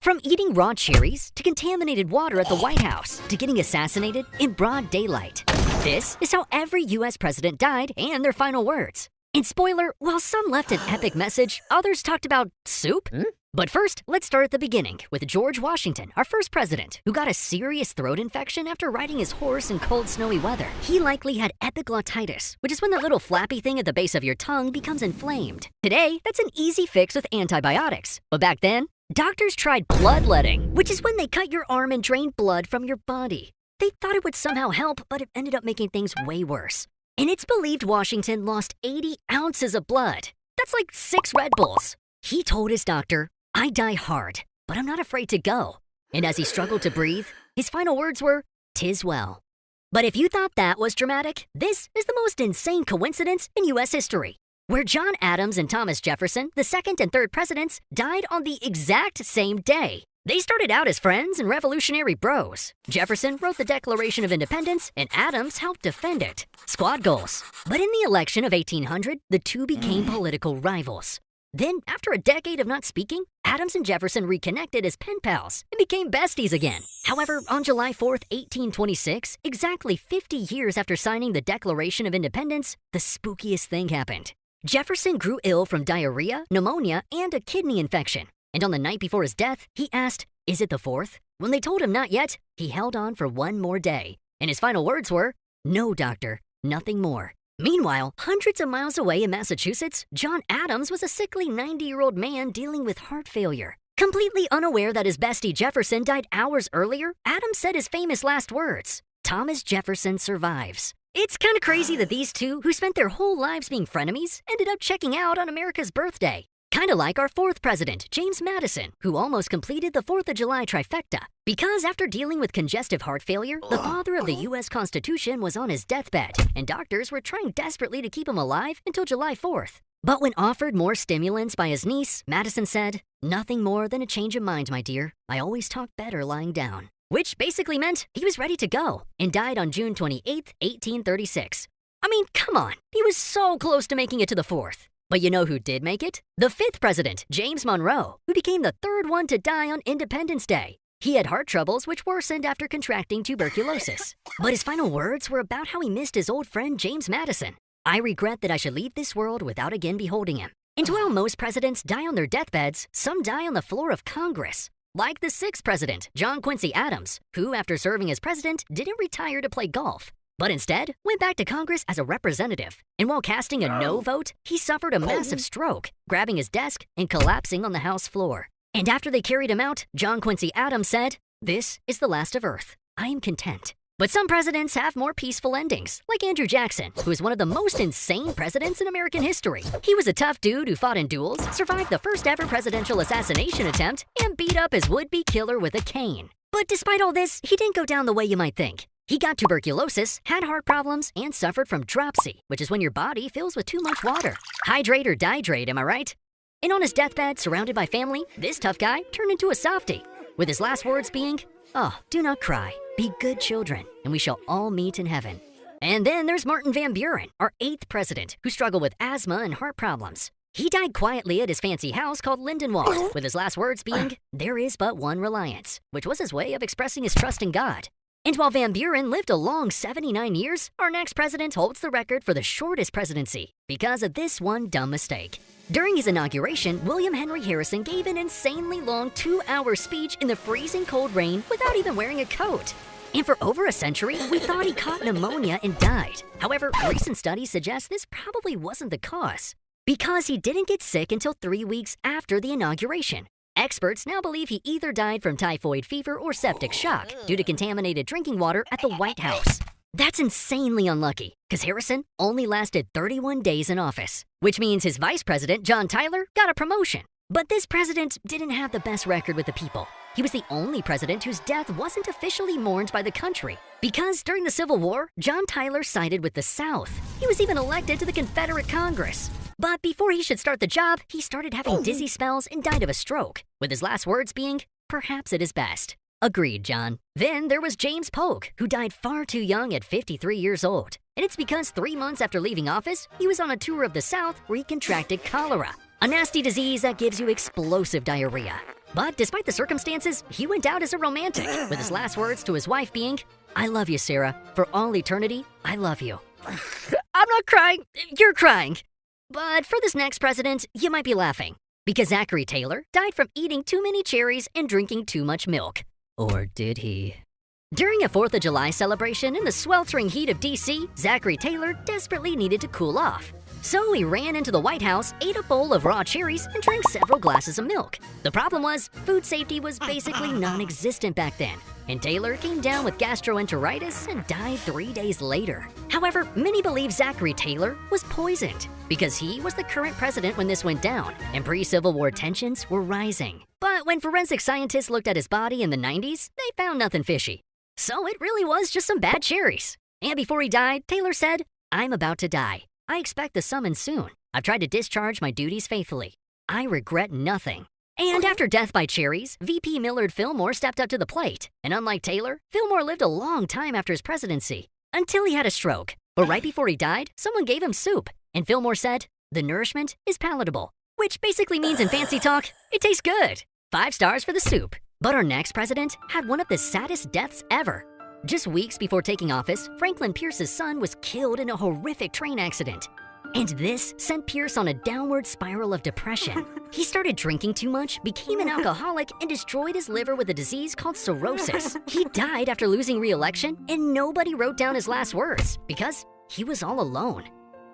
From eating raw cherries to contaminated water at the White House to getting assassinated in broad daylight. This is how every US president died and their final words. And spoiler, while some left an epic message, others talked about soup. But first, let's start at the beginning with George Washington, our first president, who got a serious throat infection after riding his horse in cold, snowy weather. He likely had epiglottitis, which is when the little flappy thing at the base of your tongue becomes inflamed. Today, that's an easy fix with antibiotics. But back then, doctors tried bloodletting, which is when they cut your arm and drain blood from your body. They thought it would somehow help, but it ended up making things way worse. And it's believed Washington lost 80 ounces of blood. That's like 6 Red Bulls. He told his doctor, "I die hard, but I'm not afraid to go." And as he struggled to breathe, his final words were, "'Tis well." But if you thought that was dramatic, this is the most insane coincidence in US history, where John Adams and Thomas Jefferson, the second and third presidents, died on the exact same day. They started out as friends and revolutionary bros. Jefferson wrote the Declaration of Independence, and Adams helped defend it. Squad goals. But in the election of 1800, the two became political rivals. Then, after a decade of not speaking, Adams and Jefferson reconnected as pen pals and became besties again. However, on July 4th, 1826, exactly 50 years after signing the Declaration of Independence, the spookiest thing happened. Jefferson grew ill from diarrhea, pneumonia, and a kidney infection. And on the night before his death, he asked, "Is it the 4th?" When they told him not yet, he held on for one more day. And his final words were, "No, doctor, nothing more." Meanwhile, hundreds of miles away in Massachusetts, John Adams was a sickly 90-year-old man dealing with heart failure. Completely unaware that his bestie Jefferson died hours earlier, Adams said his famous last words, "Thomas Jefferson survives." It's kind of crazy that these two, who spent their whole lives being frenemies, ended up checking out on America's birthday. Kind of like our fourth president, James Madison, who almost completed the 4th of July trifecta. Because after dealing with congestive heart failure, the father of the US Constitution was on his deathbed, and doctors were trying desperately to keep him alive until July 4th. But when offered more stimulants by his niece, Madison said, "Nothing more than a change of mind, my dear. I always talk better lying down." Which basically meant he was ready to go, and died on June 28th, 1836. I mean, come on, he was so close to making it to the 4th. But you know who did make it? The 5th president, James Monroe, who became the 3rd one to die on Independence Day. He had heart troubles which worsened after contracting tuberculosis. But his final words were about how he missed his old friend James Madison. "I regret that I should leave this world without again beholding him." And while most presidents die on their deathbeds, some die on the floor of Congress. Like the 6th president, John Quincy Adams, who after serving as president didn't retire to play golf, but instead went back to Congress as a representative. And while casting a no vote, he suffered a massive stroke, grabbing his desk and collapsing on the House floor. And after they carried him out, John Quincy Adams said, "This is the last of Earth. I am content." But some presidents have more peaceful endings, like Andrew Jackson, who is one of the most insane presidents in American history. He was a tough dude who fought in duels, survived the first ever presidential assassination attempt, and beat up his would-be killer with a cane. But despite all this, he didn't go down the way you might think. He got tuberculosis, had heart problems, and suffered from dropsy, which is when your body fills with too much water. Hydrate or dihydrate, am I right? And on his deathbed, surrounded by family, this tough guy turned into a softie, with his last words being, "Oh, do not cry. Be good children, and we shall all meet in heaven." And then there's Martin Van Buren, our 8th president, who struggled with asthma and heart problems. He died quietly at his fancy house called Lindenwold, with his last words being, "There is but one reliance," which was his way of expressing his trust in God. And while Van Buren lived a long 79 years, our next president holds the record for the shortest presidency because of this one dumb mistake. During his inauguration, William Henry Harrison gave an insanely long 2-hour speech in the freezing cold rain without even wearing a coat. And for over a century, we thought he caught pneumonia and died. However, recent studies suggest this probably wasn't the cause, because he didn't get sick until 3 weeks after the inauguration. Experts now believe he either died from typhoid fever or septic shock due to contaminated drinking water at the White House. That's insanely unlucky, because Harrison only lasted 31 days in office, which means his vice president, John Tyler, got a promotion. But this president didn't have the best record with the people. He was the only president whose death wasn't officially mourned by the country, because during the Civil War, John Tyler sided with the South. He was even elected to the Confederate Congress. But before he should start the job, he started having dizzy spells and died of a stroke, with his last words being, "Perhaps it is best." Agreed, John. Then there was James Polk, who died far too young at 53 years old. And it's because 3 months after leaving office, he was on a tour of the South where he contracted cholera, a nasty disease that gives you explosive diarrhea. But despite the circumstances, he went out as a romantic, with his last words to his wife being, "I love you, Sarah. For all eternity, I love you." I'm not crying. You're crying. But for this next president, you might be laughing. Because Zachary Taylor died from eating too many cherries and drinking too much milk. Or did he? During a 4th of July celebration in the sweltering heat of DC, Zachary Taylor desperately needed to cool off. So he ran into the White House, ate a bowl of raw cherries, and drank several glasses of milk. The problem was, food safety was basically non-existent back then, and Taylor came down with gastroenteritis and died 3 days later. However, many believe Zachary Taylor was poisoned because he was the current president when this went down, and pre-Civil War tensions were rising. But when forensic scientists looked at his body in the 90s, they found nothing fishy. So it really was just some bad cherries. And before he died, Taylor said, "I'm about to die. I expect the summons soon. I've tried to discharge my duties faithfully. I regret nothing." And after death by cherries, VP Millard Fillmore stepped up to the plate. And unlike Taylor, Fillmore lived a long time after his presidency, until he had a stroke. But right before he died, someone gave him soup. And Fillmore said, "The nourishment is palatable," which basically means in fancy talk, it tastes good. 5 stars for the soup. But our next president had one of the saddest deaths ever. Just weeks before taking office, Franklin Pierce's son was killed in a horrific train accident. And this sent Pierce on a downward spiral of depression. He started drinking too much, became an alcoholic, and destroyed his liver with a disease called cirrhosis. He died after losing re-election, and nobody wrote down his last words because he was all alone.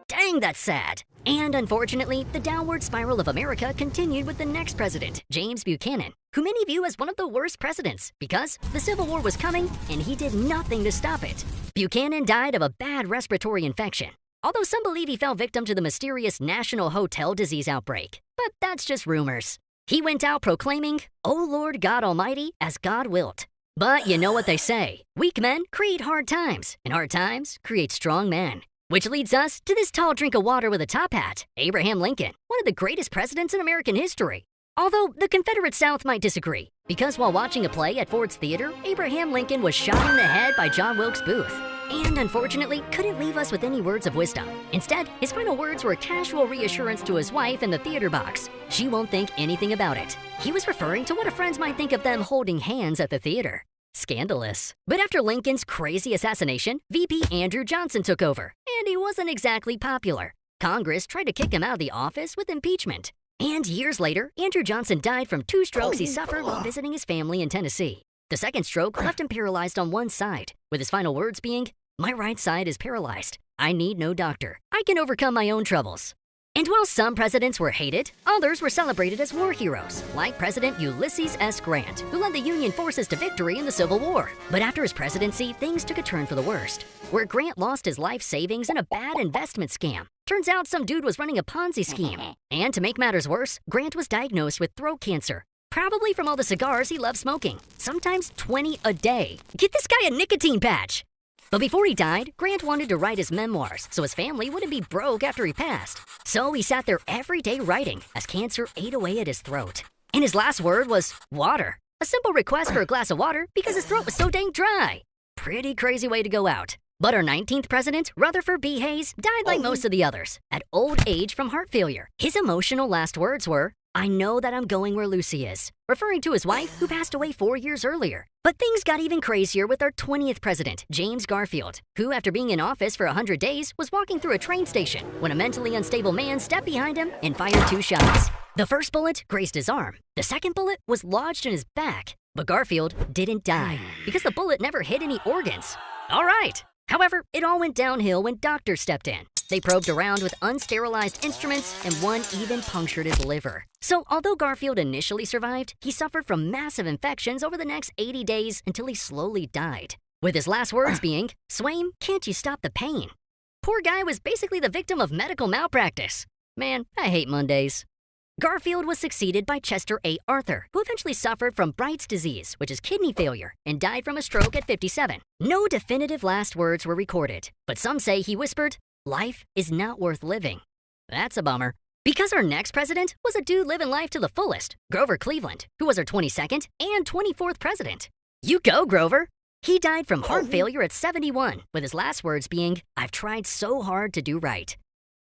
Dang, that's sad. And unfortunately, the downward spiral of America continued with the next president, James Buchanan, who many view as one of the worst presidents because the Civil War was coming and he did nothing to stop it. Buchanan died of a bad respiratory infection, although some believe he fell victim to the mysterious National Hotel Disease outbreak. But that's just rumors. He went out proclaiming, "O Lord God Almighty, as God wilt." But you know what they say, weak men create hard times, and hard times create strong men. Which leads us to this tall drink of water with a top hat, Abraham Lincoln, one of the greatest presidents in American history. Although the Confederate South might disagree, because while watching a play at Ford's Theater, Abraham Lincoln was shot in the head by John Wilkes Booth. And unfortunately, couldn't leave us with any words of wisdom. Instead, his final words were a casual reassurance to his wife in the theater box. She won't think anything about it. He was referring to what a friends might think of them holding hands at the theater. Scandalous. But after Lincoln's crazy assassination, VP Andrew Johnson took over, and he wasn't exactly popular. Congress tried to kick him out of the office with impeachment. And years later, Andrew Johnson died from 2 strokes he suffered while visiting his family in Tennessee. The second stroke left him paralyzed on one side, with his final words being, "My right side is paralyzed. I need no doctor. I can overcome my own troubles." And while some presidents were hated, others were celebrated as war heroes, like President Ulysses S. Grant, who led the Union forces to victory in the Civil War. But after his presidency, things took a turn for the worst, where Grant lost his life savings in a bad investment scam. Turns out some dude was running a Ponzi scheme. And to make matters worse, Grant was diagnosed with throat cancer, probably from all the cigars he loved smoking, sometimes 20 a day. Get this guy a nicotine patch! But before he died, Grant wanted to write his memoirs so his family wouldn't be broke after he passed. So he sat there every day writing as cancer ate away at his throat. And his last word was water. A simple request for a glass of water because his throat was so dang dry. Pretty crazy way to go out. But our 19th president, Rutherford B. Hayes, died like most of the others, at old age from heart failure. His emotional last words were, "I know that I'm going where Lucy is," referring to his wife who passed away 4 years earlier. But things got even crazier with our 20th president, James Garfield, who after being in office for 100 days was walking through a train station when a mentally unstable man stepped behind him and fired 2 shots. The first bullet grazed his arm. The second bullet was lodged in his back. But Garfield didn't die because the bullet never hit any organs. All right. However, it all went downhill when doctors stepped in. They probed around with unsterilized instruments, and one even punctured his liver. So although Garfield initially survived, he suffered from massive infections over the next 80 days until he slowly died. With his last words being, "Swaim, can't you stop the pain?" Poor guy was basically the victim of medical malpractice. Man, I hate Mondays. Garfield was succeeded by Chester A. Arthur, who eventually suffered from Bright's disease, which is kidney failure, and died from a stroke at 57. No definitive last words were recorded, but some say he whispered, "Life is not worth living." That's a bummer. Because our next president was a dude living life to the fullest, Grover Cleveland, who was our 22nd and 24th president. You go, Grover! He died from heart failure at 71, with his last words being, "I've tried so hard to do right."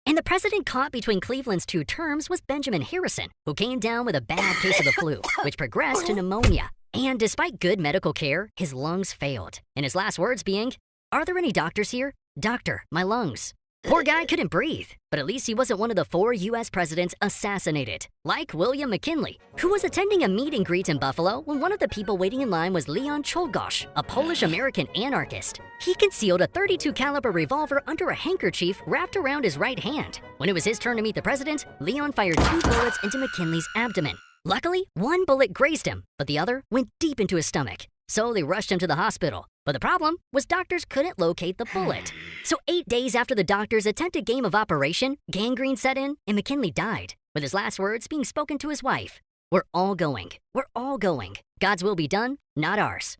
And the president caught between Cleveland's two terms was Benjamin Harrison, who came down with a bad case of the flu, which progressed to pneumonia. And despite good medical care, his lungs failed. And his last words being, "Are there any doctors here? Doctor, my lungs." Poor guy couldn't breathe, but at least he wasn't one of the 4 U.S. presidents assassinated, like William McKinley, who was attending a meet and greet in Buffalo when one of the people waiting in line was Leon Czolgosz, a Polish-American anarchist. He concealed a .32 caliber revolver under a handkerchief wrapped around his right hand. When it was his turn to meet the president, Leon fired 2 bullets into McKinley's abdomen. Luckily, 1 bullet grazed him, but the other went deep into his stomach. So they rushed him to the hospital. But the problem was doctors couldn't locate the bullet. So 8 days after the doctor's attempted game of operation, gangrene set in and McKinley died, with his last words being spoken to his wife. "We're all going. We're all going. God's will be done, not ours."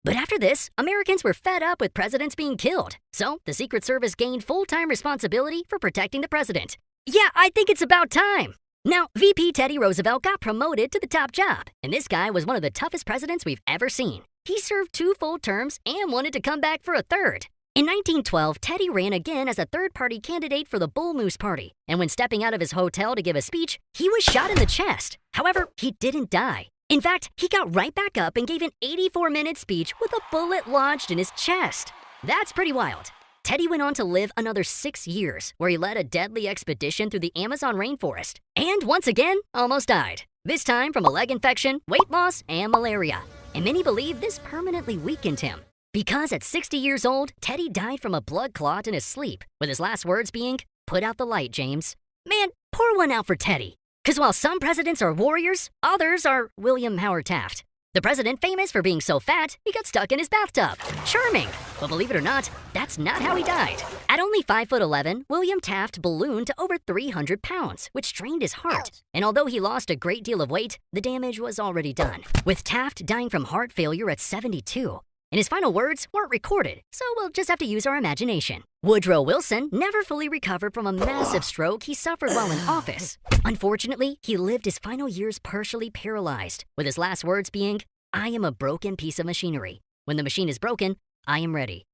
But after this, Americans were fed up with presidents being killed. So the Secret Service gained full-time responsibility for protecting the president. Yeah, I think it's about time. Now, VP Teddy Roosevelt got promoted to the top job, and this guy was one of the toughest presidents we've ever seen. He served 2 full terms and wanted to come back for a third. In 1912, Teddy ran again as a third-party candidate for the Bull Moose Party, and when stepping out of his hotel to give a speech, he was shot in the chest. However, he didn't die. In fact, he got right back up and gave an 84-minute speech with a bullet lodged in his chest. That's pretty wild. Teddy went on to live another 6 years, where he led a deadly expedition through the Amazon rainforest, and once again, almost died. This time from a leg infection, weight loss, and malaria. And many believe this permanently weakened him. Because at 60 years old, Teddy died from a blood clot in his sleep, with his last words being, "Put out the light, James." Man, pour one out for Teddy. Because while some presidents are warriors, others are William Howard Taft. The president famous for being so fat, he got stuck in his bathtub. Charming. But believe it or not, that's not how he died. At only 5'11", William Taft ballooned to over 300 pounds, which strained his heart. And although he lost a great deal of weight, the damage was already done, with Taft dying from heart failure at 72. And his final words weren't recorded, so we'll just have to use our imagination. Woodrow Wilson never fully recovered from a massive stroke he suffered while in office. Unfortunately, he lived his final years partially paralyzed, with his last words being, "I am a broken piece of machinery. When the machine is broken, I am ready."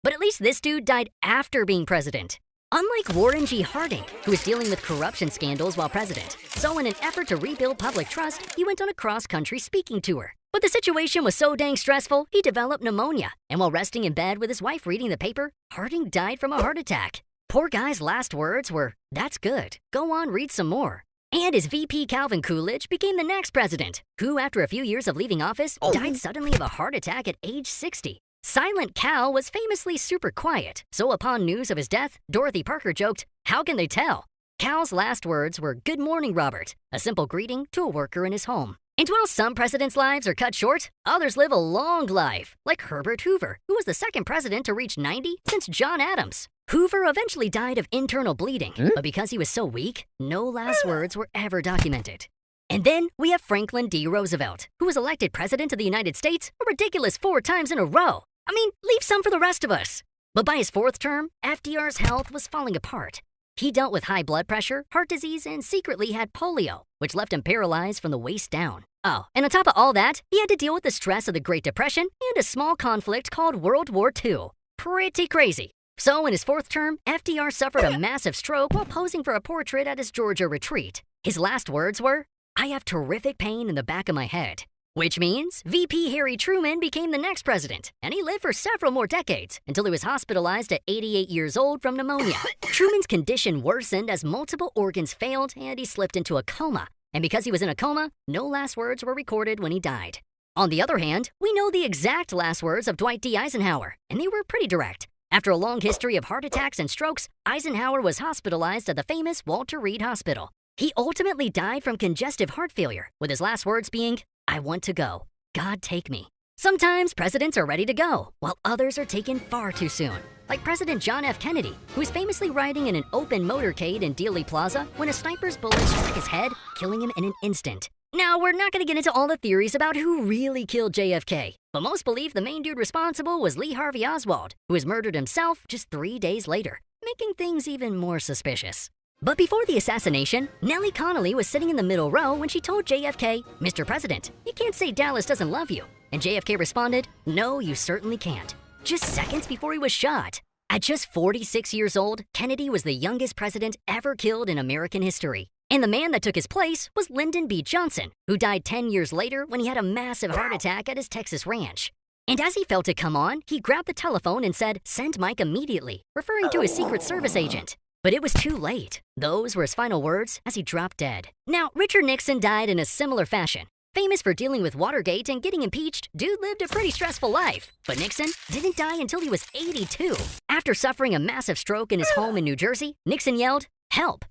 But at least this dude died after being president. Unlike Warren G. Harding, who was dealing with corruption scandals while president. So in an effort to rebuild public trust, he went on a cross-country speaking tour. But the situation was so dang stressful, he developed pneumonia. And while resting in bed with his wife reading the paper, Harding died from a heart attack. Poor guy's last words were, "That's good. Go on, read some more." And his VP Calvin Coolidge became the next president, who after a few years of leaving office, died suddenly of a heart attack at age 60. Silent Cal was famously super quiet, so upon news of his death, Dorothy Parker joked, "How can they tell?" Cal's last words were, "Good morning, Robert," a simple greeting to a worker in his home. And while some presidents' lives are cut short, others live a long life, like Herbert Hoover, who was the second president to reach 90 since John Adams. Hoover eventually died of internal bleeding, but because he was so weak, no last words were ever documented. And then we have Franklin D. Roosevelt, who was elected president of the United States a ridiculous 4 times in a row. I mean, leave some for the rest of us. But by his 4th term, FDR's health was falling apart. He dealt with high blood pressure, heart disease, and secretly had polio, which left him paralyzed from the waist down. Oh, and on top of all that, he had to deal with the stress of the Great Depression and a small conflict called World War II. Pretty crazy. So in his 4th term, FDR suffered a massive stroke while posing for a portrait at his Georgia retreat. His last words were, "I have terrific pain in the back of my head." Which means VP Harry Truman became the next president, and he lived for several more decades until he was hospitalized at 88 years old from pneumonia. Truman's condition worsened as multiple organs failed and he slipped into a coma. And because he was in a coma, no last words were recorded when he died. On the other hand, we know the exact last words of Dwight D. Eisenhower, and they were pretty direct. After a long history of heart attacks and strokes, Eisenhower was hospitalized at the famous Walter Reed Hospital. He ultimately died from congestive heart failure, with his last words being, "I want to go. God take me." Sometimes presidents are ready to go, while others are taken far too soon. Like President John F. Kennedy, who was famously riding in an open motorcade in Dealey Plaza when a sniper's bullet struck his head, killing him in an instant. Now, we're not going to get into all the theories about who really killed JFK, but most believe the main dude responsible was Lee Harvey Oswald, who was murdered himself just 3 days later, making things even more suspicious. But before the assassination, Nellie Connolly was sitting in the middle row when she told JFK, "Mr. President, you can't say Dallas doesn't love you." And JFK responded, "No, you certainly can't," just seconds before he was shot. At just 46 years old, Kennedy was the youngest president ever killed in American history. And the man that took his place was Lyndon B. Johnson, who died 10 years later when he had a massive heart attack at his Texas ranch. And as he felt it come on, he grabbed the telephone and said, "Send Mike immediately," referring to his Secret Service agent. But it was too late. Those were his final words as he dropped dead. Now, Richard Nixon died in a similar fashion. Famous for dealing with Watergate and getting impeached, dude lived a pretty stressful life. But Nixon didn't die until he was 82. After suffering a massive stroke in his home in New Jersey, Nixon yelled, "Help."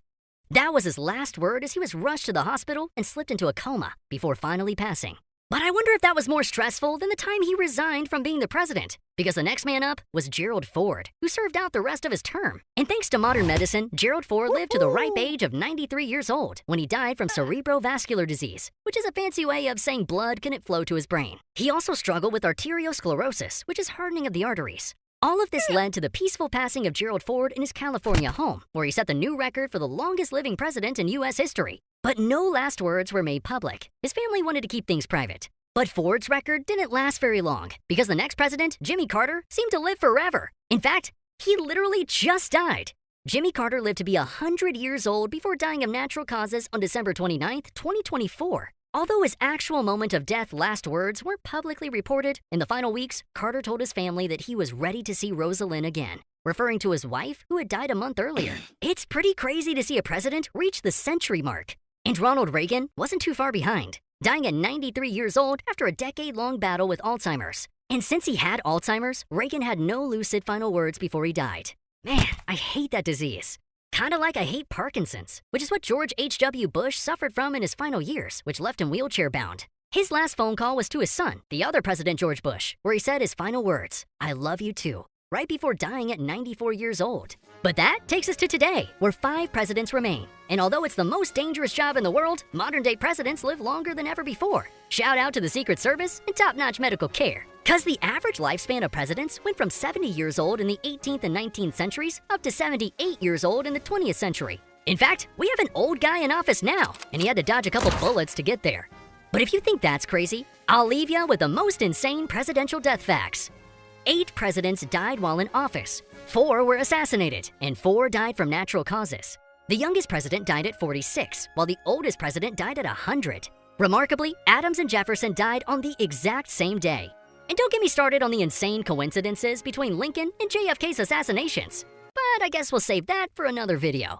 That was his last word as he was rushed to the hospital and slipped into a coma before finally passing. But I wonder if that was more stressful than the time he resigned from being the president, because the next man up was Gerald Ford, who served out the rest of his term. And thanks to modern medicine, Gerald Ford lived to the ripe age of 93 years old when he died from cerebrovascular disease, which is a fancy way of saying blood couldn't flow to his brain. He also struggled with arteriosclerosis, which is hardening of the arteries. All of this led to the peaceful passing of Gerald Ford in his California home, where he set the new record for the longest living president in U.S. history. But no last words were made public. His family wanted to keep things private. But Ford's record didn't last very long, because the next president, Jimmy Carter, seemed to live forever. In fact, he literally just died. Jimmy Carter lived to be 100 years old before dying of natural causes on December 29, 2024. Although his actual moment of death last words weren't publicly reported, in the final weeks, Carter told his family that he was ready to see Rosalind again, referring to his wife who had died a month earlier. It's pretty crazy to see a president reach the century mark. And Ronald Reagan wasn't too far behind, dying at 93 years old after a decade-long battle with Alzheimer's. And since he had Alzheimer's, Reagan had no lucid final words before he died. Man, I hate that disease. Kinda like I hate Parkinson's, which is what George H.W. Bush suffered from in his final years, which left him wheelchair-bound. His last phone call was to his son, the other President George Bush, where he said his final words, "I love you too," right before dying at 94 years old. But that takes us to today, where 5 presidents remain. And although it's the most dangerous job in the world, modern-day presidents live longer than ever before. Shout out to the Secret Service and top-notch medical care. Cause the average lifespan of presidents went from 70 years old in the 18th and 19th centuries up to 78 years old in the 20th century. In fact, we have an old guy in office now, and he had to dodge a couple bullets to get there. But if you think that's crazy, I'll leave you with the most insane presidential death facts. 8 presidents died while in office, 4 were assassinated, and 4 died from natural causes. The youngest president died at 46, while the oldest president died at 100. Remarkably, Adams and Jefferson died on the exact same day. And don't get me started on the insane coincidences between Lincoln and JFK's assassinations. But I guess we'll save that for another video.